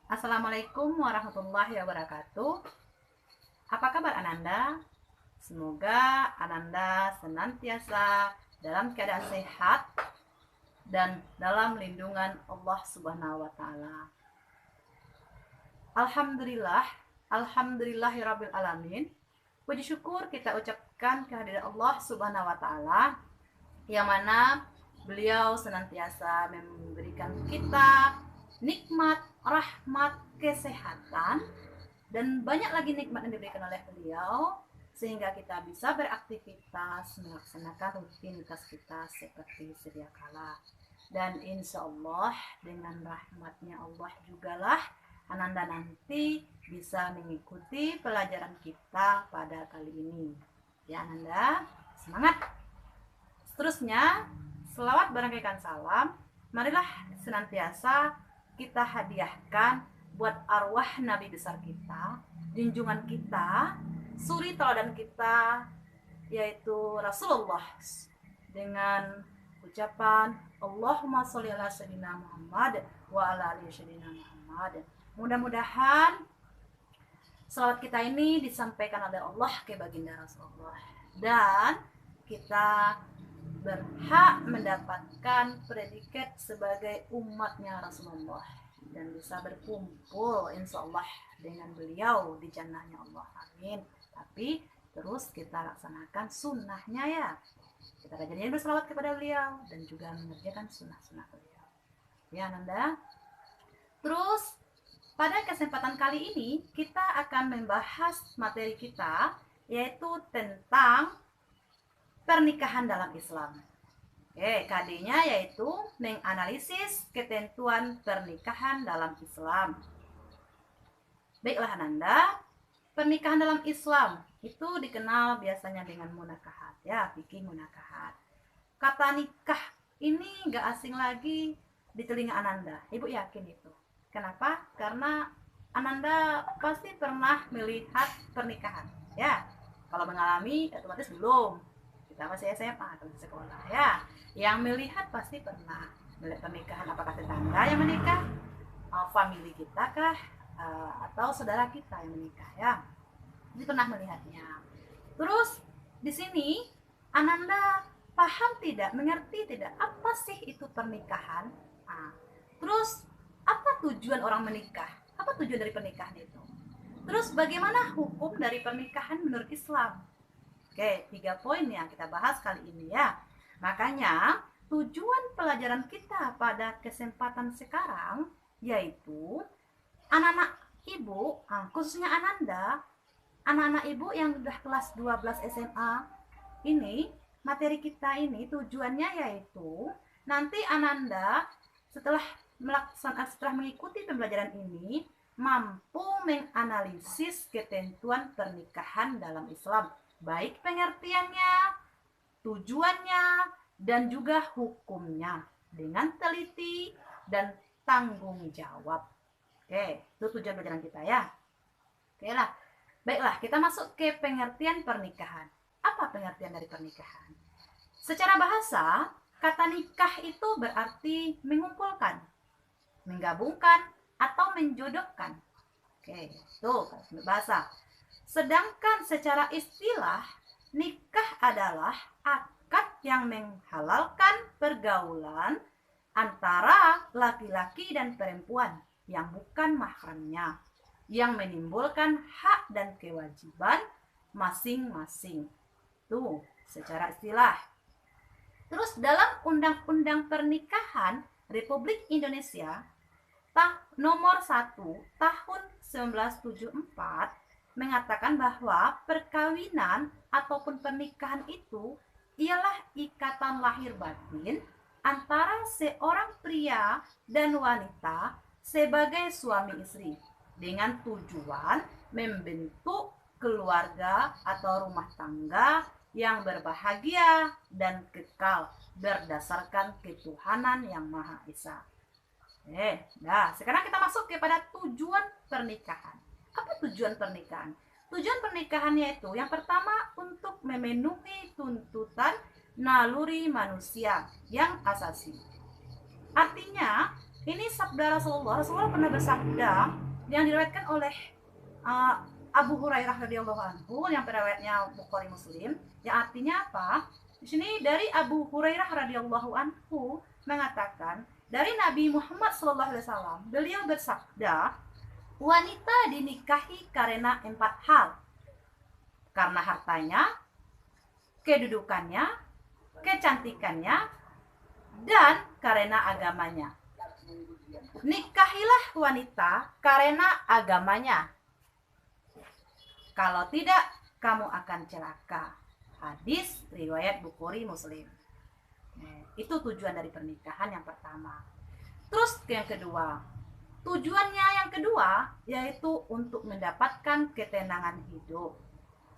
Assalamualaikum warahmatullahi wabarakatuh. Apa kabar Ananda? Semoga Ananda senantiasa dalam keadaan sehat dan dalam lindungan Allah Subhanahu wa taala. Alhamdulillahirabbil alamin. Puji syukur kita ucapkan kehadiran Allah Subhanahu wa taala yang mana beliau senantiasa memberikan kita nikmat, rahmat, kesehatan, dan banyak lagi nikmat yang diberikan oleh beliau sehingga kita bisa beraktivitas, melaksanakan rutinitas kita seperti sedia kala. Dan insya Allah dengan rahmatnya Allah jugalah Ananda nanti bisa mengikuti pelajaran kita pada kali ini. Ya Ananda, semangat! Seterusnya, selawat barangkaikan salam, marilah senantiasa kita hadiahkan buat arwah Nabi besar kita, junjungan kita, suri teladan kita, yaitu Rasulullah, dengan ucapan Allahumma sholli ala sayyidina Muhammad wa ala ali sayyidina Muhammad. Mudah-mudahan selawat kita ini disampaikan oleh Allah ke baginda Rasulullah dan kita berhak mendapatkan predikat sebagai umatnya Rasulullah dan bisa berkumpul insya Allah dengan beliau di jannahnya Allah, amin. Tapi terus kita laksanakan sunnahnya ya, kita rajin berselawat kepada beliau dan juga mengerjakan sunnah-sunnah beliau ya Nanda. Terus pada kesempatan kali ini kita akan membahas materi kita yaitu tentang pernikahan dalam Islam. Oke, KD-nya yaitu menganalisis ketentuan pernikahan dalam Islam. Baiklah Ananda, pernikahan dalam Islam itu dikenal biasanya dengan munakahat ya, fikih munakahat. Kata nikah ini gak asing lagi di telinga Ananda. Ibu yakin itu. Kenapa? Karena Ananda pasti pernah melihat pernikahan ya. Kalau mengalami otomatis belum. Kita masih SMA atau di sekolah ya. Yang melihat pasti pernah melihat pernikahan, apakah tetangga yang menikah, famili kita kah, atau saudara kita yang menikah ya. Jadi pernah melihatnya. Terus di sini Ananda paham tidak, mengerti tidak apa sih itu pernikahan? Terus apa tujuan orang menikah? Apa tujuan dari pernikahan itu? Terus bagaimana hukum dari pernikahan menurut Islam? Oke, 3 poin yang kita bahas kali ini ya. Makanya tujuan pelajaran kita pada kesempatan sekarang yaitu anak-anak ibu, khususnya Ananda, anak-anak ibu yang sudah kelas 12 SMA ini, materi kita ini tujuannya yaitu nanti Ananda setelah mengikuti pembelajaran ini mampu menganalisis ketentuan pernikahan dalam Islam, baik pengertiannya, tujuannya, dan juga hukumnya dengan teliti dan tanggung jawab. Oke, itu tujuan pelajaran kita ya. Oke lah, baiklah kita masuk ke pengertian pernikahan. Apa pengertian dari pernikahan? Secara bahasa, kata nikah itu berarti mengumpulkan, menggabungkan, atau menjodohkan. Oke, itu bahasa. Sedangkan secara istilah, nikah adalah akad yang menghalalkan pergaulan antara laki-laki dan perempuan yang bukan mahramnya, yang menimbulkan hak dan kewajiban masing-masing. Tuh, secara istilah. Terus dalam Undang-Undang Pernikahan Republik Indonesia nomor 1 tahun 1974 mengatakan bahwa perkawinan ataupun pernikahan itu ialah ikatan lahir batin antara seorang pria dan wanita sebagai suami istri dengan tujuan membentuk keluarga atau rumah tangga yang berbahagia dan kekal berdasarkan ketuhanan yang Maha Esa. Nah, sekarang kita masuk kepada tujuan pernikahan. Apa tujuan pernikahan? Tujuan pernikahannya itu yang pertama untuk memenuhi tuntutan naluri manusia yang asasi. Artinya Ini sabda Rasulullah. Rasulullah pernah bersabda yang diriwayatkan oleh Abu Hurairah radhiyallahu anhu, yang periwayatnya Bukhari Muslim, yang artinya apa? Di sini dari Abu Hurairah radhiyallahu anhu mengatakan dari Nabi Muhammad SAW, beliau bersabda, wanita dinikahi karena 4 hal. Karena hartanya, kedudukannya, kecantikannya, dan karena agamanya. Nikahilah wanita karena agamanya. Kalau tidak, kamu akan celaka. Hadis riwayat Bukhari Muslim. Itu tujuan dari pernikahan yang pertama. Terus yang kedua, tujuannya yang kedua yaitu untuk mendapatkan ketenangan hidup.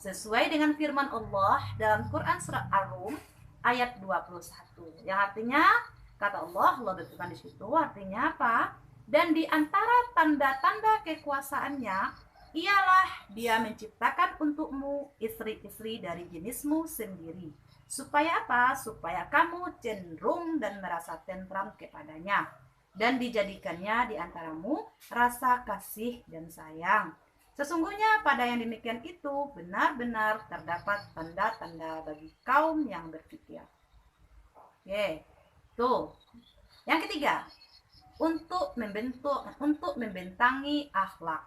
Sesuai dengan firman Allah dalam Quran surat Ar-Rum ayat 21. Yang artinya, kata Allah berfirman di situ, artinya apa? Dan di antara tanda-tanda kekuasaannya ialah dia menciptakan untukmu istri-istri dari jenismu sendiri. Supaya apa? Supaya kamu cenderung dan merasa tentram kepadanya. Dan dijadikannya di antaramu rasa kasih dan sayang. Sesungguhnya pada yang demikian itu benar-benar terdapat tanda-tanda bagi kaum yang berpikir. Oke, tuh. Yang ketiga, untuk membentangi akhlak.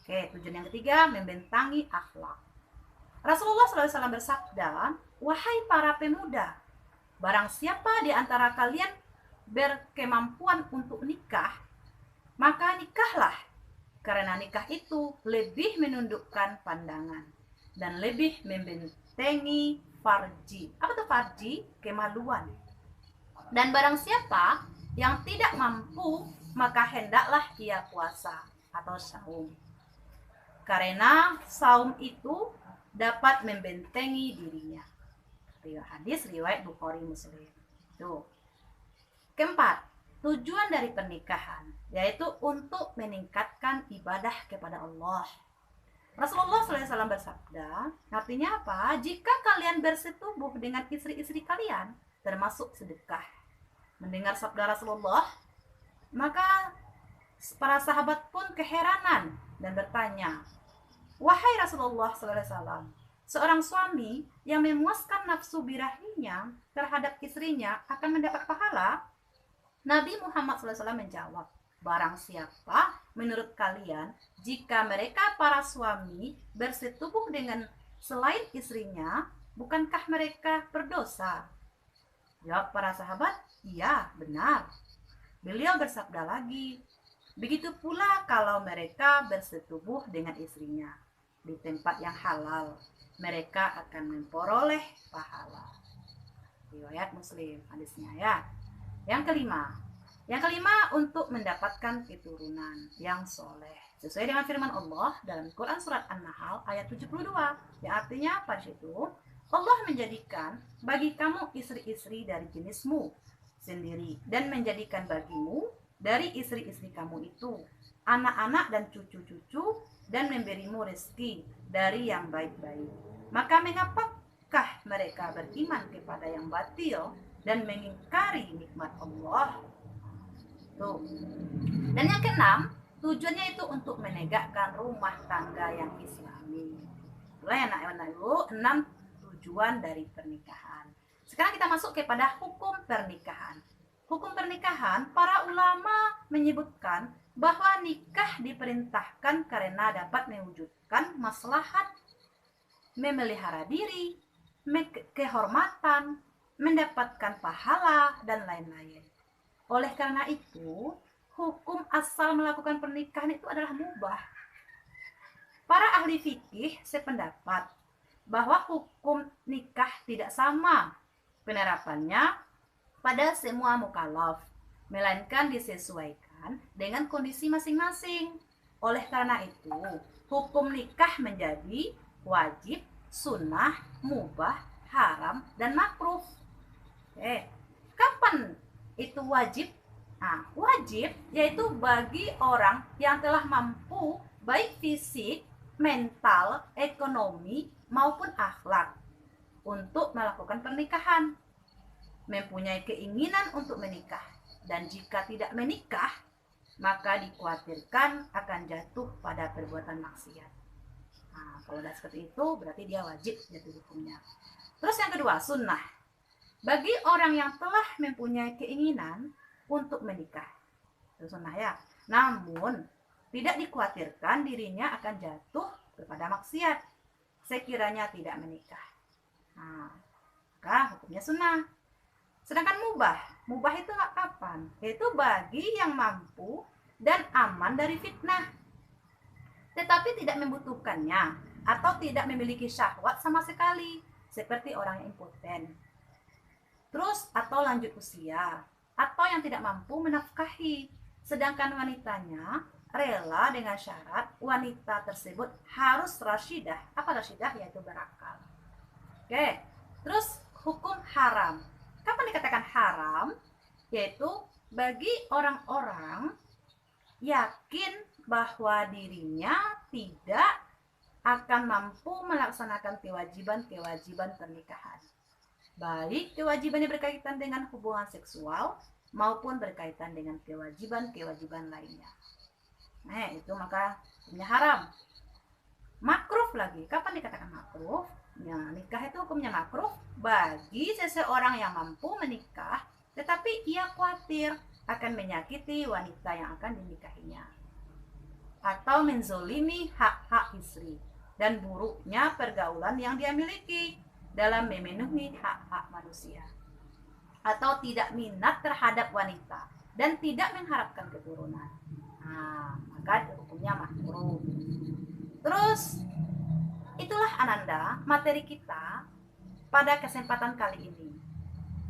Oke, tujuan yang ketiga, membentangi akhlak. Rasulullah SAW bersabda, wahai para pemuda, barang siapa di antara kalian berkemampuan untuk nikah, maka nikahlah. Karena nikah itu lebih menundukkan pandangan dan lebih membentengi farji. Apa itu farji? Kemaluan. Dan barang siapa yang tidak mampu, maka hendaklah ia puasa atau saum. Karena saum itu dapat membentengi dirinya. Hadis riwayat Bukhari Muslim. Tuh. Keempat, tujuan dari pernikahan yaitu untuk meningkatkan ibadah kepada Allah. Rasulullah SAW bersabda, artinya apa? Jika kalian bersetubuh dengan istri-istri kalian, termasuk sedekah. Mendengar sabda Rasulullah, maka para sahabat pun keheranan dan bertanya, wahai Rasulullah SAW, seorang suami yang memuaskan nafsu birahinya terhadap istrinya akan mendapat pahala? Nabi Muhammad SAW menjawab, barang siapa menurut kalian jika mereka para suami bersetubuh dengan selain istrinya, bukankah mereka berdosa? Jawab para sahabat, iya benar. Beliau bersabda lagi, begitu pula kalau mereka bersetubuh dengan istrinya di tempat yang halal, mereka akan memperoleh pahala. Riwayat Muslim hadisnya ya. Yang kelima untuk mendapatkan keturunan yang soleh. Sesuai dengan firman Allah dalam Quran surat An-Nahl ayat 72. Yang artinya apa itu? Allah menjadikan bagi kamu istri-istri dari jenismu sendiri dan menjadikan bagimu dari istri-istri kamu itu anak-anak dan cucu-cucu dan memberimu rezeki dari yang baik-baik. Maka mengapakah mereka beriman kepada yang batil dan mengingkari nikmat Allah? Tuh. Dan yang keenam, tujuannya itu untuk menegakkan rumah tangga yang islami. Itulah yang nak 6 tujuan dari pernikahan. Sekarang kita masuk kepada hukum pernikahan. Hukum pernikahan, para ulama menyebutkan bahwa nikah diperintahkan karena dapat mewujudkan maslahat, memelihara diri, kehormatan, mendapatkan pahala, dan lain-lain. Oleh karena itu, hukum asal melakukan pernikahan itu adalah mubah. Para ahli fikih sependapat bahwa hukum nikah tidak sama penerapannya pada semua mukallaf, melainkan disesuaikan dengan kondisi masing-masing. Oleh karena itu, hukum nikah menjadi wajib, sunnah, mubah, haram, dan makruh. Kapan itu wajib? Nah, wajib yaitu bagi orang yang telah mampu baik fisik, mental, ekonomi, maupun akhlak untuk melakukan pernikahan, mempunyai keinginan untuk menikah. dan jika tidak menikah, maka dikhawatirkan akan jatuh pada perbuatan maksiat. Nah, kalau udah seperti itu, berarti dia wajib jatuh hukumnya. Terus yang kedua, sunnah. Bagi orang yang telah mempunyai keinginan untuk menikah, itu sunnah ya. Namun, tidak dikhawatirkan dirinya akan jatuh kepada maksiat sekiranya tidak menikah. Nah, maka hukumnya sunnah. Sedangkan mubah itu nggak kapan? Yaitu bagi yang mampu dan aman dari fitnah, tetapi tidak membutuhkannya atau tidak memiliki syahwat sama sekali, seperti orang yang impoten. Terus atau lanjut usia, atau yang tidak mampu menafkahi, sedangkan wanitanya rela dengan syarat wanita tersebut harus rasyidah. Apa rasyidah? Yaitu berakal. Oke, terus hukum haram. Kapan dikatakan haram? Yaitu bagi orang-orang yakin bahwa dirinya tidak akan mampu melaksanakan kewajiban-kewajiban pernikahan. Baik kewajiban yang berkaitan dengan hubungan seksual maupun berkaitan dengan kewajiban-kewajiban lainnya. Nah, itu maka hukumnya haram. Makruh lagi. Kapan dikatakan makruh? Ya, nikah itu hukumnya makruh bagi seseorang yang mampu menikah, tetapi ia khawatir akan menyakiti wanita yang akan dinikahinya, atau menzolimi hak-hak istri, dan buruknya pergaulan yang dia miliki dalam memenuhi hak-hak manusia, atau tidak minat terhadap wanita dan tidak mengharapkan keturunan. Nah, maka hukumnya makruh. Terus itulah Ananda materi kita pada kesempatan kali ini.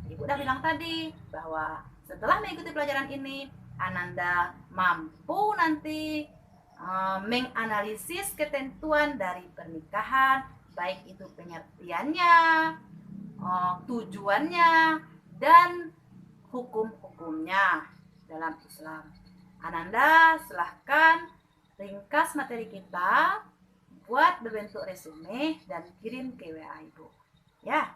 Ibu udah bilang tadi bahwa setelah mengikuti pelajaran ini, Ananda mampu nanti menganalisis ketentuan dari pernikahan, baik itu pengertiannya, tujuannya, dan hukum-hukumnya dalam Islam. Ananda silahkan ringkas materi kita, buat berbentuk resume dan kirim ke WA Ibu. Ya,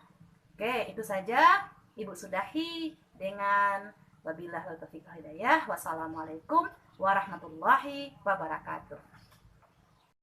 oke, itu saja. Ibu sudahi dengan wabillahi taufiq wal hidayah. Wassalamualaikum warahmatullahi wabarakatuh.